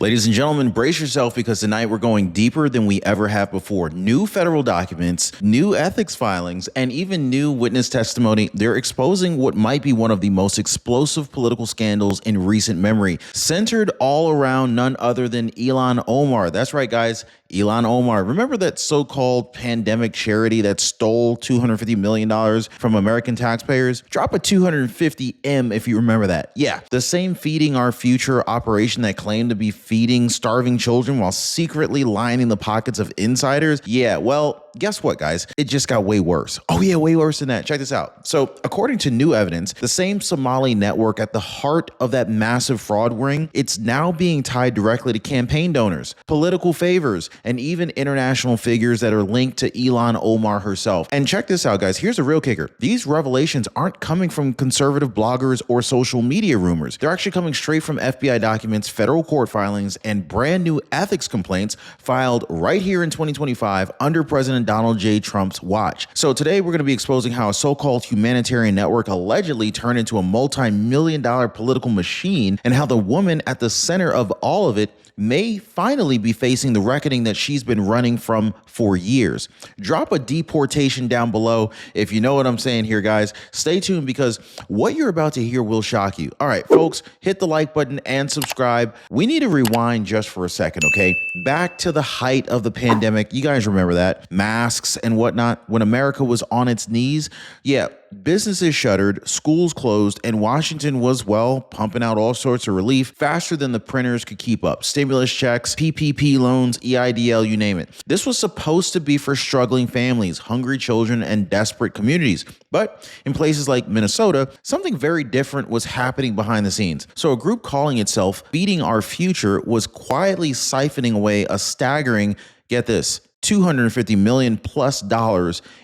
Ladies and gentlemen, brace yourself because tonight we're going deeper than we ever have before. New federal documents, new ethics filings, and even new witness testimony. They're exposing what might be one of the most explosive political scandals in recent memory, centered all around none other than Elon Omar. That's right, guys. Elon Omar. Remember that so-called pandemic charity that stole $250 million from American taxpayers? Drop a 250M if you remember that. Yeah, the same Feeding Our Future operation that claimed to be feeding starving children while secretly lining the pockets of insiders. Yeah, well, guess what, guys? It just got way worse. Oh yeah, way worse than that. Check this out. So according to new evidence, the same Somali network at the heart of that massive fraud ring, it's now being tied directly to campaign donors, political favors, and even international figures that are linked to Elon Omar herself. And check this out, guys. Here's the real kicker. These revelations aren't coming from conservative bloggers or social media rumors. They're actually coming straight from FBI documents, federal court filings, and brand new ethics complaints filed right here in 2025 under President Donald J. Trump's watch. So today we're going to be exposing how a so-called humanitarian network allegedly turned into a multi-million-dollar political machine, and how the woman at the center of all of it may finally be facing the reckoning that she's been running from for years. Drop a deportation down below if you know what I'm saying here, guys. Stay tuned because what you're about to hear will shock you. All right, folks, hit the like button and subscribe. We need to rewind just for a second, okay? Back to the height of the pandemic. You guys remember that? Masks and whatnot. When America was on its knees. Yeah. Businesses shuttered, schools closed, and Washington was, well, pumping out all sorts of relief faster than the printers could keep up. Stimulus checks, PPP loans, EIDL, you name it. This was supposed to be for struggling families, hungry children, and desperate communities. But in places like Minnesota, something very different was happening behind the scenes. So a group calling itself Feeding Our Future was quietly siphoning away a staggering, get this, $250 million plus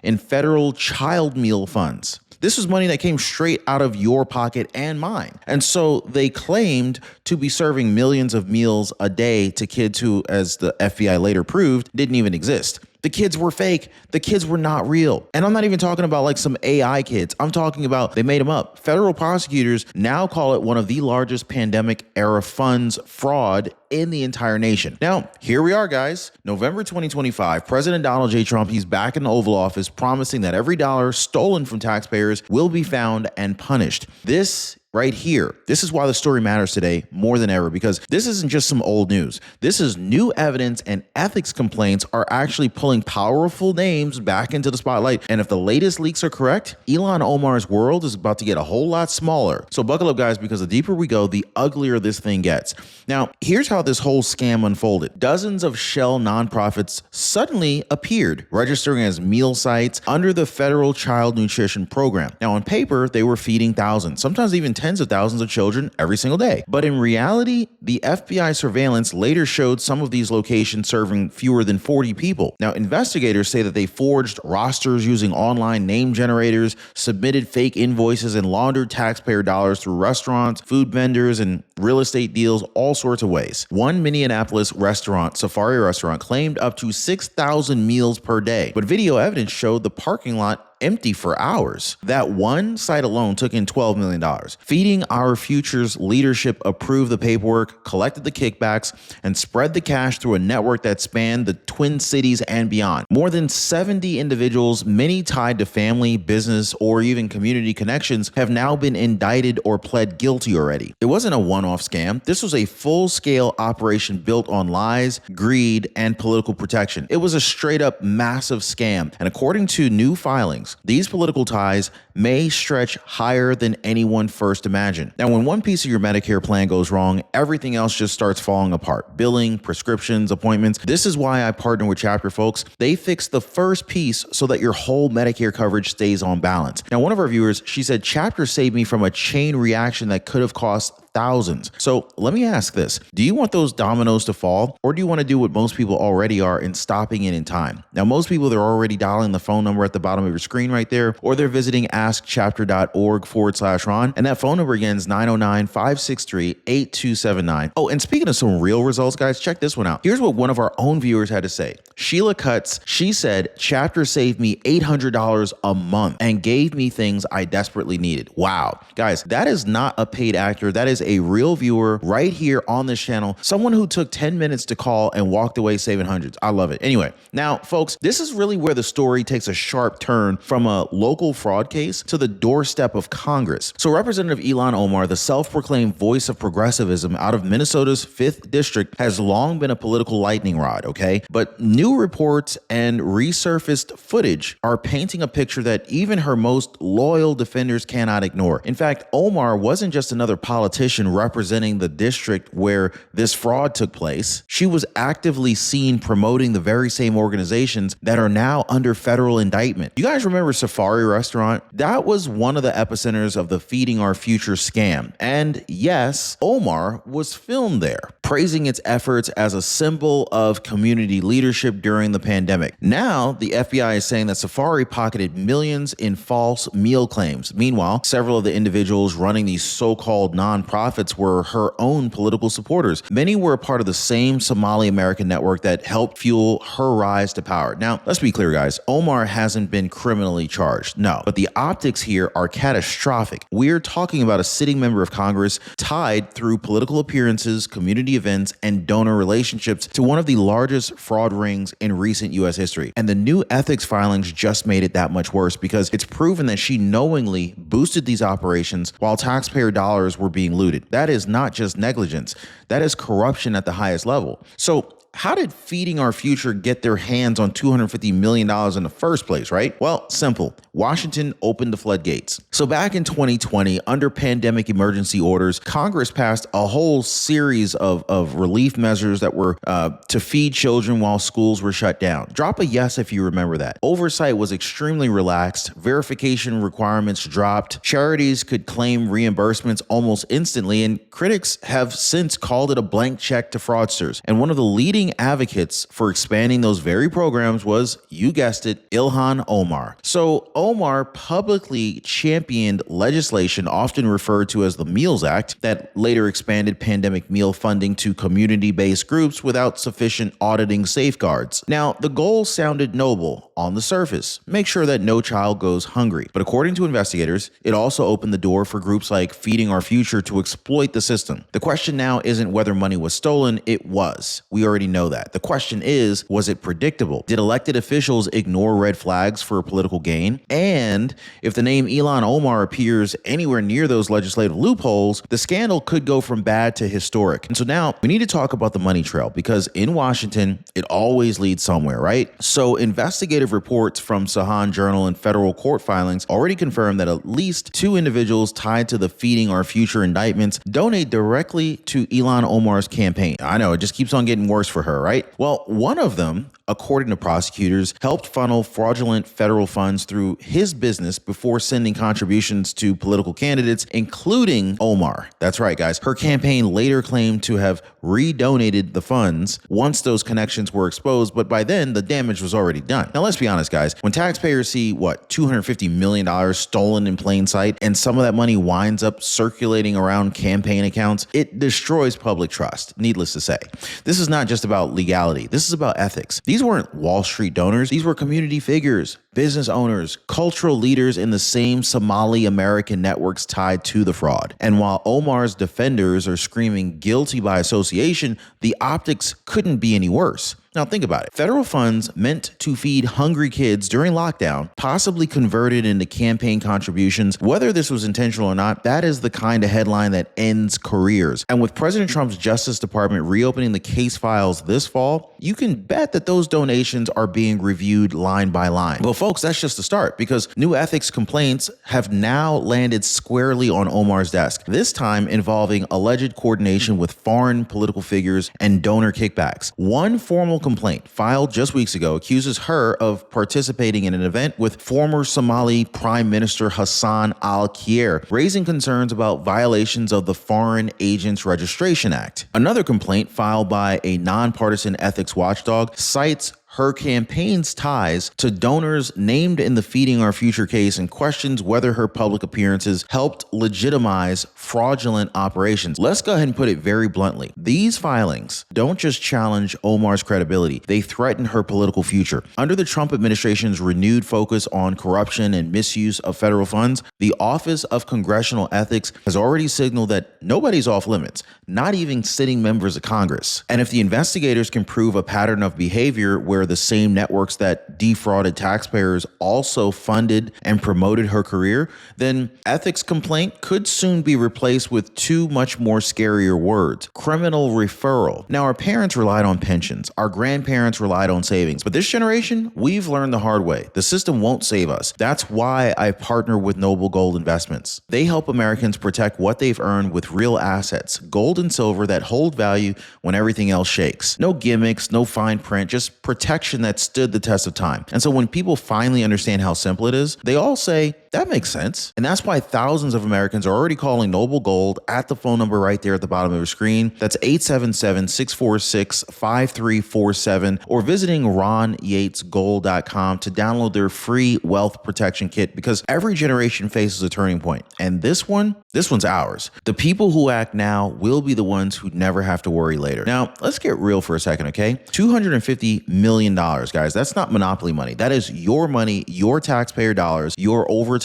in federal child meal funds. This was money that came straight out of your pocket and mine. And so they claimed to be serving millions of meals a day to kids who, as the FBI later proved, didn't even exist. The kids were fake. The kids were not real. And I'm not even talking about like some AI kids. I'm talking about they made them up. Federal prosecutors now call it one of the largest pandemic era funds fraud in the entire nation. Now, here we are, guys. November 2025, President Donald J. Trump, he's back in the Oval Office promising that every dollar stolen from taxpayers will be found and punished. This right here. This is why the story matters today more than ever, because this isn't just some old news. This is new evidence, and ethics complaints are actually pulling powerful names back into the spotlight. And if the latest leaks are correct, Elon Omar's world is about to get a whole lot smaller. So buckle up, guys, because the deeper we go, the uglier this thing gets. Now, here's how this whole scam unfolded. Dozens of shell nonprofits suddenly appeared, registering as meal sites under the federal child nutrition program. Now, on paper, they were feeding thousands, sometimes even tens of thousands of children every single day. But in reality, the FBI surveillance later showed some of these locations serving fewer than 40 people. Now, investigators say that they forged rosters using online name generators, submitted fake invoices, and laundered taxpayer dollars through restaurants, food vendors, and real estate deals, all sorts of ways. One Minneapolis restaurant, Safari Restaurant, claimed up to 6,000 meals per day, but video evidence showed the parking lot empty for hours. That one site alone took in $12 million. Feeding Our Future's leadership approved the paperwork, collected the kickbacks, and spread the cash through a network that spanned the Twin Cities and beyond. More than 70 individuals, many tied to family, business, or even community connections, have now been indicted or pled guilty already. It wasn't a one-off scam. This was a full-scale operation built on lies, greed, and political protection. It was a straight-up massive scam, and according to new filings, these political ties may stretch higher than anyone first imagined. Now, when one piece of your Medicare plan goes wrong, everything else just starts falling apart. Billing, prescriptions, appointments. This is why I partner with Chapter, folks. They fix the first piece so that your whole Medicare coverage stays on balance. Now, one of our viewers, she said, Chapter saved me from a chain reaction that could have cost thousands. So let me ask this. Do you want those dominoes to fall, or do you want to do what most people already are and stopping it in time? Now, most people, they're already dialing the phone number at the bottom of your screen right there, or they're visiting askchapter.org/Ron. And that phone number again is 909-563-8279. Oh, and speaking of some real results, guys, check this one out. Here's what one of our own viewers had to say. Sheila Cutts, she said, Chapter saved me $800 a month and gave me things I desperately needed. Wow. Guys, that is not a paid actor. That is a real viewer right here on this channel, someone who took 10 minutes to call and walked away saving hundreds. I love it. Anyway, now, folks, this is really where the story takes a sharp turn from a local fraud case to the doorstep of Congress. So Representative Elon Omar, the self-proclaimed voice of progressivism out of Minnesota's 5th District, has long been a political lightning rod, okay? But new reports and resurfaced footage are painting a picture that even her most loyal defenders cannot ignore. In fact, Omar wasn't just another politician representing the district where this fraud took place. She was actively seen promoting the very same organizations that are now under federal indictment. You guys remember Safari Restaurant? That was one of the epicenters of the Feeding Our Future scam. And yes, Omar was filmed there, praising its efforts as a symbol of community leadership during the pandemic. Now, the FBI is saying that Safari pocketed millions in false meal claims. Meanwhile, several of the individuals running these so-called nonprofits were her own political supporters. Many were a part of the same Somali American network that helped fuel her rise to power. Now, let's be clear, guys. Omar hasn't been criminally charged. No, but the optics here are catastrophic. We're talking about a sitting member of Congress tied through political appearances, community events, and donor relationships to one of the largest fraud rings in recent U.S. history. And the new ethics filings just made it that much worse because it's proven that she knowingly boosted these operations while taxpayer dollars were being looted. That is not just negligence. That is corruption at the highest level. So how did Feeding Our Future get their hands on $250 million in the first place, right? Well, simple. Washington opened the floodgates. So back in 2020, under pandemic emergency orders, Congress passed a whole series of relief measures that were to feed children while schools were shut down. Drop a yes if you remember that. Oversight was extremely relaxed. Verification requirements dropped. Charities could claim reimbursements almost instantly, and critics have since called it a blank check to fraudsters. And one of the leading advocates for expanding those very programs was, you guessed it, Ilhan Omar. So Omar publicly championed legislation often referred to as the Meals Act that later expanded pandemic meal funding to community-based groups without sufficient auditing safeguards. Now, the goal sounded noble on the surface. Make sure that no child goes hungry. But according to investigators, it also opened the door for groups like Feeding Our Future to exploit the system. The question now isn't whether money was stolen. It was. We already know that. The question is, was it predictable? Did elected officials ignore red flags for political gain? And if the name Elon Omar appears anywhere near those legislative loopholes, the scandal could go from bad to historic. And so now we need to talk about the money trail, because in Washington, it always leads somewhere, right? So investigative reports from Sahan Journal and federal court filings already confirm that at least 2 individuals tied to the Feeding Our Future indictments donate directly to Elon Omar's campaign. I know, it just keeps on getting worse for her, right? Well, one of them, according to prosecutors, helped funnel fraudulent federal funds through his business before sending contributions to political candidates, including Omar. That's right, guys. Her campaign later claimed to have redonated the funds once those connections were exposed, but by then the damage was already done. Now, let's be honest, guys. When taxpayers see, $250 million stolen in plain sight, and some of that money winds up circulating around campaign accounts, it destroys public trust, needless to say. This is not just about legality. This is about ethics. These weren't Wall Street donors. These were community figures, business owners, cultural leaders in the same Somali American networks tied to the fraud. And while Omar's defenders are screaming guilty by association, the optics couldn't be any worse. Now think about it. Federal funds meant to feed hungry kids during lockdown, possibly converted into campaign contributions. Whether this was intentional or not, that is the kind of headline that ends careers. And with President Trump's Justice Department reopening the case files this fall, you can bet that those donations are being reviewed line by line. Well, folks, that's just the start, because new ethics complaints have now landed squarely on Omar's desk, this time involving alleged coordination with foreign political figures and donor kickbacks. One formal complaint filed just weeks ago accuses her of participating in an event with former Somali Prime Minister Hassan al-Khair, raising concerns about violations of the Foreign Agents Registration Act. Another complaint filed by a nonpartisan ethics watchdog cites her campaign's ties to donors named in the Feeding Our Future case and questions whether her public appearances helped legitimize fraudulent operations. Let's go ahead and put it very bluntly. These filings don't just challenge Omar's credibility, they threaten her political future. Under the Trump administration's renewed focus on corruption and misuse of federal funds, the Office of Congressional Ethics has already signaled that nobody's off limits, not even sitting members of Congress. And if the investigators can prove a pattern of behavior where the same networks that defrauded taxpayers also funded and promoted her career, then ethics complaint could soon be replaced with two much more scarier words: criminal referral. Now, our parents relied on pensions, our grandparents relied on savings, but this generation, we've learned the hard way. The system won't save us. That's why I partner with Noble Gold Investments. They help Americans protect what they've earned with real assets, gold and silver that hold value when everything else shakes. No gimmicks, no fine print, just protection that stood the test of time. And so when people finally understand how simple it is, they all say, that makes sense. And that's why thousands of Americans are already calling Noble Gold at the phone number right there at the bottom of your screen. That's 877-646-5347, or visiting RonYatesGold.com to download their free wealth protection kit, because every generation faces a turning point. And this one's ours. The people who act now will be the ones who never have to worry later. Now, let's get real for a second, okay? $250 million, guys. That's not monopoly money. That is your money, your taxpayer dollars, your overtime,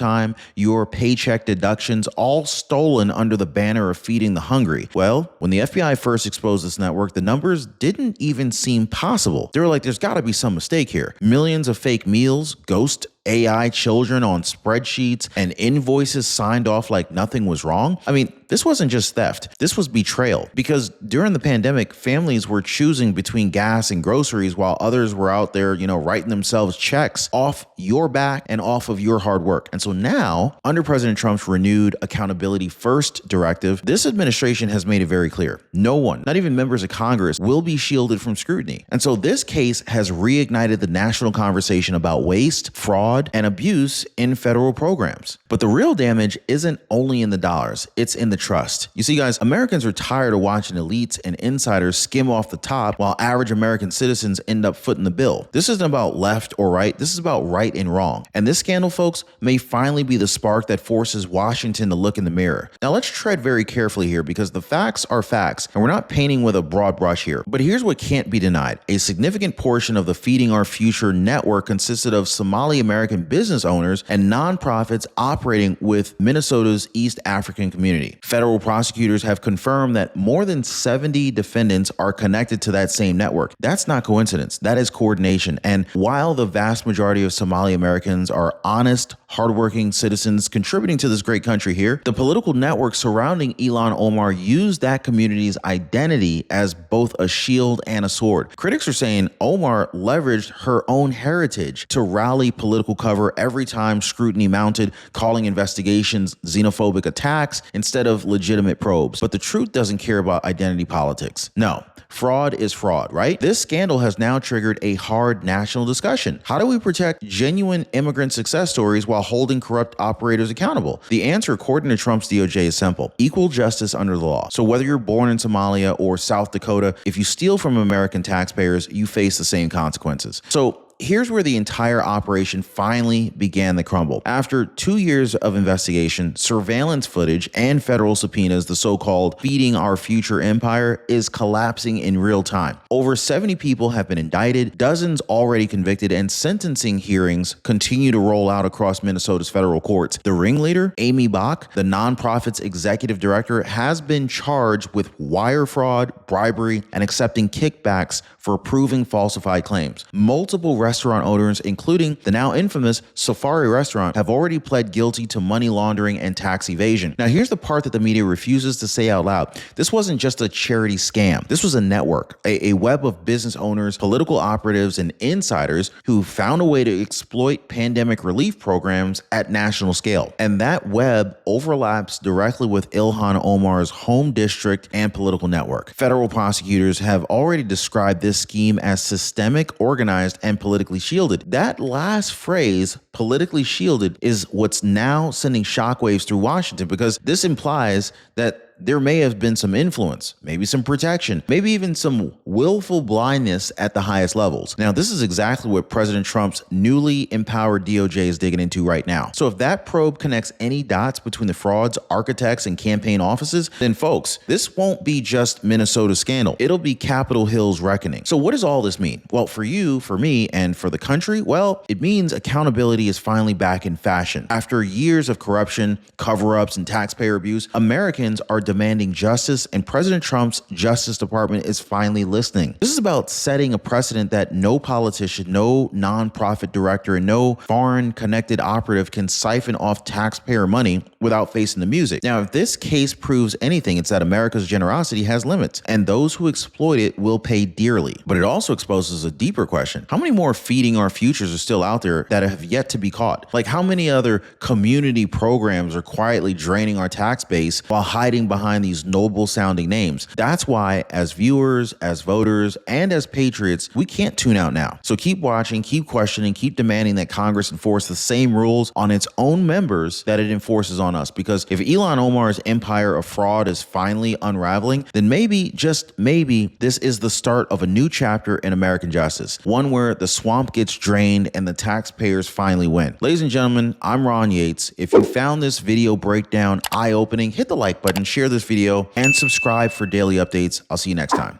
your paycheck deductions, all stolen under the banner of feeding the hungry. Well, when the FBI first exposed this network, the numbers didn't even seem possible. They were like, there's got to be some mistake here. Millions of fake meals, ghost AI children on spreadsheets, and invoices signed off like nothing was wrong. I mean, this wasn't just theft. This was betrayal, because during the pandemic, families were choosing between gas and groceries while others were out there, writing themselves checks off your back and off of your hard work. And so now, under President Trump's renewed Accountability First directive, this administration has made it very clear. No one, not even members of Congress, will be shielded from scrutiny. And so this case has reignited the national conversation about waste, fraud, and abuse in federal programs. But the real damage isn't only in the dollars, it's in the trust. You see, guys, Americans are tired of watching elites and insiders skim off the top while average American citizens end up footing the bill. This isn't about left or right. This is about right and wrong. And this scandal, folks, may finally be the spark that forces Washington to look in the mirror. Now, let's tread very carefully here, because the facts are facts, and we're not painting with a broad brush here. But here's what can't be denied. A significant portion of the Feeding Our Future network consisted of Somali American business owners and nonprofits operating with Minnesota's East African community. Federal prosecutors have confirmed that more than 70 defendants are connected to that same network. That's not coincidence. That is coordination. And while the vast majority of Somali Americans are honest, hardworking citizens contributing to this great country here, the political network surrounding Elon Omar used that community's identity as both a shield and a sword. Critics are saying Omar leveraged her own heritage to rally political cover every time scrutiny mounted, calling investigations xenophobic attacks instead of legitimate probes. But the truth doesn't care about identity politics. No. Fraud is fraud, right? This scandal has now triggered a hard national discussion. How do we protect genuine immigrant success stories while holding corrupt operators accountable? The answer, according to Trump's DOJ, is simple: equal justice under the law. So whether you're born in Somalia or South Dakota, if you steal from American taxpayers, you face the same consequences. So here's where the entire operation finally began to crumble. After 2 years of investigation, surveillance footage, and federal subpoenas, the so-called Feeding Our Future empire is collapsing in real time. Over 70 people have been indicted, dozens already convicted, and sentencing hearings continue to roll out across Minnesota's federal courts. The ringleader, Amy Bach, the nonprofit's executive director, has been charged with wire fraud, bribery, and accepting kickbacks for proving falsified claims. Multiple restaurant owners, including the now infamous Safari restaurant, have already pled guilty to money laundering and tax evasion. Now, here's the part that the media refuses to say out loud. This wasn't just a charity scam. This was a network, a web of business owners, political operatives, and insiders who found a way to exploit pandemic relief programs at national scale. And that web overlaps directly with Ilhan Omar's home district and political network. Federal prosecutors have already described this scheme as systemic, organized, and politically shielded. That last phrase, politically shielded, is what's now sending shockwaves through Washington, because this implies that there may have been some influence, maybe some protection, maybe even some willful blindness at the highest levels. Now, this is exactly what President Trump's newly empowered DOJ is digging into right now. So if that probe connects any dots between the frauds, architects, and campaign offices, then folks, this won't be just Minnesota's scandal. It'll be Capitol Hill's reckoning. So what does all this mean? Well, for you, for me, and for the country, well, it means accountability is finally back in fashion. After years of corruption, cover-ups, and taxpayer abuse, Americans are demanding justice, and President Trump's Justice Department is finally listening. This is about setting a precedent that no politician, no nonprofit director, and no foreign connected operative can siphon off taxpayer money without facing the music. Now, if this case proves anything, it's that America's generosity has limits, and those who exploit it will pay dearly. But it also exposes a deeper question. How many more feeding our futures are still out there that have yet to be caught? Like, how many other community programs are quietly draining our tax base while hiding behind these noble sounding names? That's why, as viewers, as voters, and as patriots, we can't tune out now. So keep watching, keep questioning, keep demanding that Congress enforce the same rules on its own members that it enforces on us. Because if Elon Omar's empire of fraud is finally unraveling, then maybe, just maybe, this is the start of a new chapter in American justice. One where the swamp gets drained and the taxpayers finally win. Ladies and gentlemen, I'm Ron Yates. If you found this video breakdown eye-opening, hit the like button, share this video, and subscribe for daily updates. I'll see you next time.